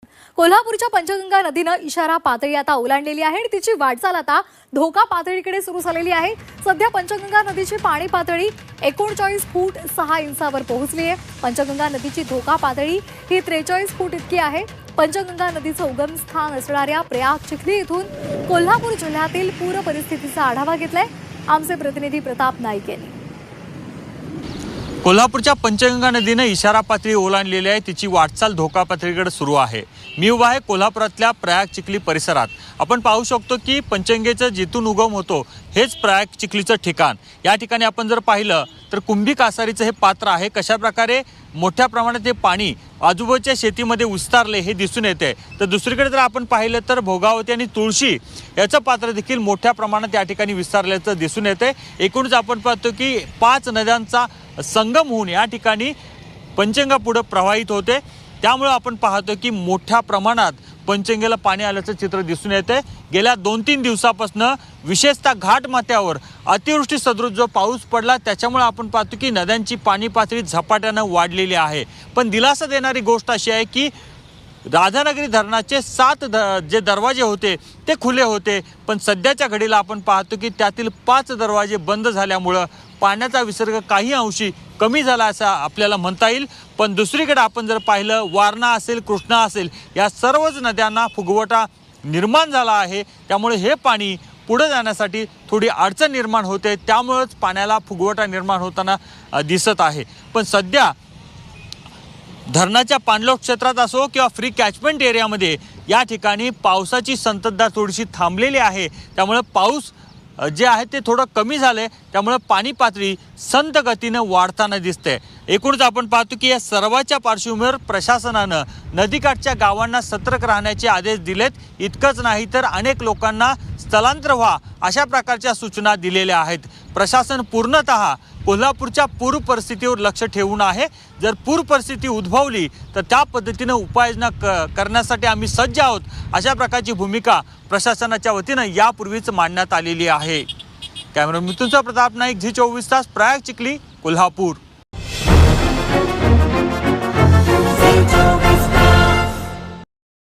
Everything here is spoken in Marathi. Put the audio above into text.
कोल्हापूरच्या पंचगंगा नदीनं इशारा पातळी आता ओलांडलेली आहे आणि तिची वाटचाल आता धोका पातळीकडे सुरू झालेली आहे। सध्या पंचगंगा नदीची पाणी पातळी 39 फूट 6 इंचावर पोहोचली आहे। पंचगंगा नदीची धोका पातळी ही 43 फूट इतकी आहे। पंचगंगा नदीचं उगमस्थान असणाऱ्या प्रयाग चिखली इथून कोल्हापूर जिल्ह्यातील पूर परिस्थितीचा आढावा घेतलाय आमचे प्रतिनिधी प्रताप नाईक यांनी। कोल्हापूरच्या पंचगंगा नदीने इशारा पातळी ओलांडलेली आहे, तिची वाटचाल धोका पातळीकडे सुरू आहे। मी उभा आहे कोल्हापुरातल्या प्रयाग चिखली परिसरात। आपण पाहू शकतो की पंचगंगेचा जिथून उगम होतो हेच प्रयाग चिखलीचं ठिकाण। या ठिकाणी आपण जर पाहिलं तर कुंभी कासारीचं हे पात्र आहे। कशा प्रकारे मोठ्या प्रमाणात हे पाणी आजूबाजूच्या शेतीमध्ये विस्तारले हे दिसून येते। तर दुसरीकडे जर आपण पाहिलं तर भोगावती आणि तुळशी याचं पात्र देखील मोठ्या प्रमाणात या ठिकाणी विस्तारल्याचं दिसून येते। एकूणच आपण पाहतो की 5 नद्यांचा संगम होऊन या ठिकाणी पंचगंगा पुढे प्रवाहित होते। त्यामुळे आपण पाहतो की मोठ्या प्रमाणात पंचगंगेला पाणी आल्याचं चित्र दिसून येते। गेल्या 2-3 दिवसापासून विशेषतः घाटमाथ्यावर अतिवृष्टी सदृश जो पाऊस पडला त्याच्यामुळे आपण पाहतो की नद्यांची पाणी पातळी झपाट्याने वाढलेली आहे। पण दिलासा देणारी गोष्ट अशी आहे की राधानगरी धरणाचे 7 जे दरवाजे होते ते खुले होते, पण सध्याच्या घडीला आपण पाहतो की त्यातील 5 दरवाजे बंद झाल्यामुळे पाण्याचा विसर्ग काही अंशी कमी झाला असं आपल्याला म्हणता येईल। पण दुसरीकडे आपण जर पाहिलं वारणा असेल कृष्णा असेल या सर्वच नद्यांना फुगवटा निर्माण झाला आहे। त्यामुळे हे पाणी पुढे जाण्यासाठी थोडी अडचण निर्माण होते, त्यामुळेच पाण्याला फुगवटा निर्माण होताना दिसत आहे। पण सध्या धरणाच्या पाणलोट क्षेत्रात असो किंवा फ्री कॅचमेंट एरियामध्ये या ठिकाणी पावसाची संततधार थोडीशी थांबलेली आहे। त्यामुळे पाऊस जे आहे ते थोडं कमी झाले, त्यामुळे पाणी पातळी संत गतीने वाढताना दिसते। एकूणच आपण पाहतो की या सर्वाच्या पार्श्वभूमीवर प्रशासनानं नदीकाठच्या गावांना सतर्क राहण्याचे आदेश दिलेत। इतकंच नाही तर अनेक लोकांना स्थलांतर व्हा अशा प्रकारच्या सूचना दिलेल्या आहेत। प्रशासन पूर्णतः कोल्हापूरच्या पूर परिस्थितीवर लक्ष ठेवून आहे। जर पूर परिस्थिती उद्भवली तर त्या पद्धतीने उपाययोजना करण्यासाठी आम्ही सज्ज आहोत अशा प्रकारची भूमिका प्रशासनाच्या वतीने यापूर्वीच मांडण्यात आलेली आहे। कॅमेरा मिथुनचा प्रताप नाईक, झी 24 तास, प्रयाग चिखली, कोल्हापूर।